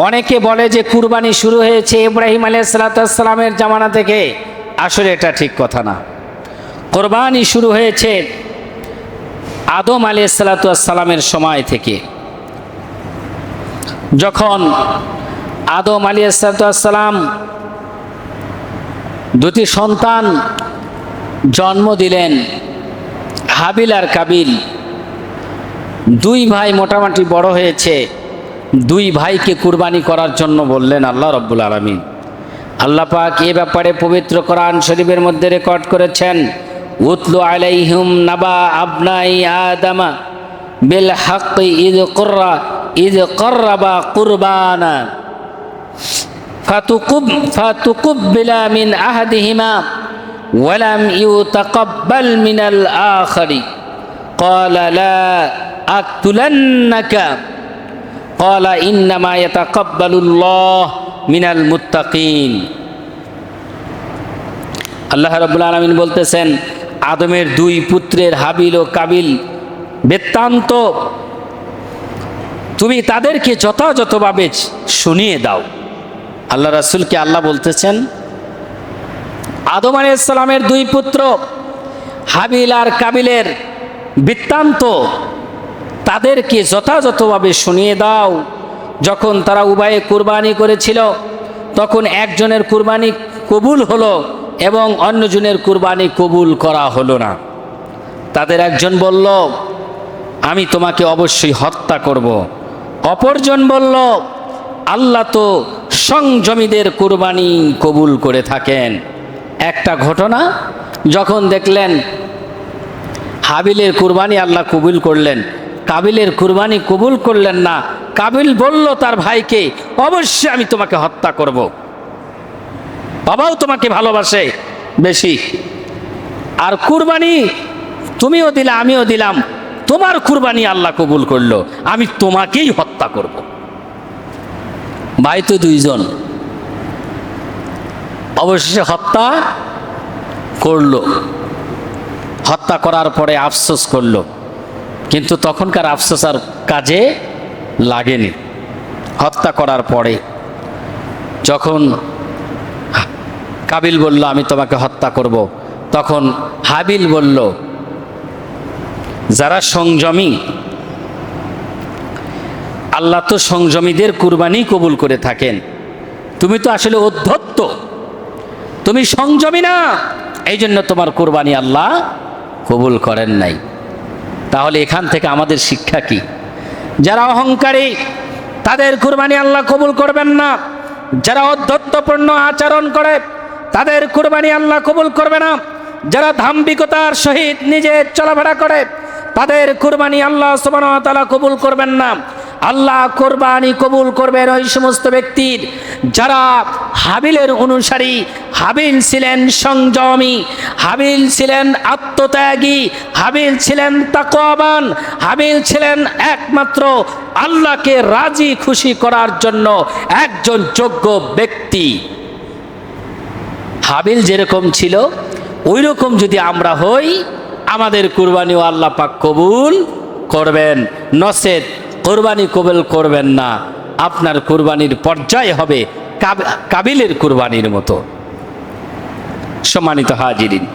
অনেকে বলে যে কুরবানি শুরু হয়েছে ইব্রাহিম আলাইহিসসালামের জামানা থেকে। আসলে এটা ঠিক কথা না। কোরবানি শুরু হয়েছে আদম আলাইহিসসালামের সময় থেকে। যখন আদম আলাইহিসসালাম দুটি সন্তান জন্ম দিলেন, হাবিল আর কাবিল, দুই ভাই মোটামুটি বড় হয়েছে। দুই ভাইকে কুরবানি করার জন্য বললেন আল্লাহ রাব্বুল আলামিন। আল্লাহ পাক এ ব্যাপারে পবিত্র কোরআন শরীফের মধ্যে রেকর্ড করেছেন, উতলু আলাইহিম নাবা আবনাই আদামা বিল হাক্কি ইয কররাবা কুরবানা ফাতুকুব্বিলা মিন আহাদিহিমা ওয়ালাম ইউতাকাব্বাল মিনাল আখারি ক্বালা লা আকতুলান্নাকা ক্বালা ইন্নামা ইয়াতাকাব্বালুল্লাহু মিনাল মুত্তাকিন। আল্লাহ রাব্বুল আলামিন বলতেছেন, আদমের দুই পুত্রের হাবিল ও কাবিল বৃত্তান্ত তুমি তাদেরকে যথাযথভাবে শুনিয়ে দাও। আল্লাহ রাসূলকে আল্লাহ বলতেছেন, আদম আলাইহিস সালামের দুই পুত্র হাবিল আর কাবিলের বৃত্তান্ত তাদেরকে যথাযথভাবে শুনিয়ে দাও। যখন তারা উভয়ে কুরবানি করেছিল, তখন একজনের কুরবানি কবুল হলো এবং অন্যজনের কুরবানি কবুল করা হলো না। তাদের একজন বলল, আমি তোমাকে অবশ্যই হত্যা করব। অপরজন বলল, আল্লাহ তো সংযমীদের কুরবানি কবুল করে থাকেন। একটা ঘটনা, যখন দেখলেন হাবিলের কুরবানি আল্লাহ কবুল করলেন, কাবিলের কুরবানি কবুল করলেন না, কাবিল বলল তার ভাইকে, অবশ্যই আমি তোমাকে হত্যা করব। বাবাও তোমাকে ভালোবাসে বেশি, আর কুরবানি তুমিও দিলে আমিও দিলাম, তোমার কুরবানি আল্লাহ কবুল করলো, আমি তোমাকেই হত্যা করব। ভাই তো দুইজন, অবশেষে হত্যা করলো। হত্যা করার পরে আফসোস করলো, কিন্তু তখনকার আফসোস আর কাজে লাগেনি। হত্যা করার পরে যখন কাবিল বলল আমি তোমাকে হত্যা করব, তখন হাবিল বলল, যারা সংযমী, আল্লাহ তো সংযমীদের কুরবানি কবুল করে থাকেন, তুমি তো আসলে অধ্যত্ত, তুমি সংযমী না, এই জন্য তোমার কুরবানি আল্লাহ কবুল করেন নাই। তাহলে এখান থেকে আমাদের শিক্ষা কি? যারা অহংকারী তাদের কুরবানি আল্লাহ কবুল করবেন না। যারা অধ্যত্বপূর্ণ আচরণ করে তাদের কুরবানি আল্লাহ কবুল করবে না। যারা ধাম্বিকতার সহিত নিজে চলাফেরা করে তাদের কুরবানি আল্লাহ সুবহানাহু ওয়া তাআলা কবুল করবেন না। আল্লাহ কুরবানি কবুল করবেন ওই সমস্ত ব্যক্তির যারা হাবিলের অনুসারী। হাবিল ছিলেন সংযমী, হাবিল ছিলেন আত্মত্যাগী, হাবিল ছিলেন তাকওয়াবান, হাবিল ছিলেন একমাত্র আল্লাহকে রাজি খুশি করার জন্য একজন যোগ্য ব্যক্তি। হাবিল যেরকম ছিল ওই রকম যদি আমরা হই, আমাদের কুরবানিও আল্লাহ পাক কবুল করবেন, নচেত কুরবানি কবুল করবেন না। আপনার কুরবানির পর্যায় হবে কাবিলের কুরবানির মতো। সম্মানিত হাজিরিন।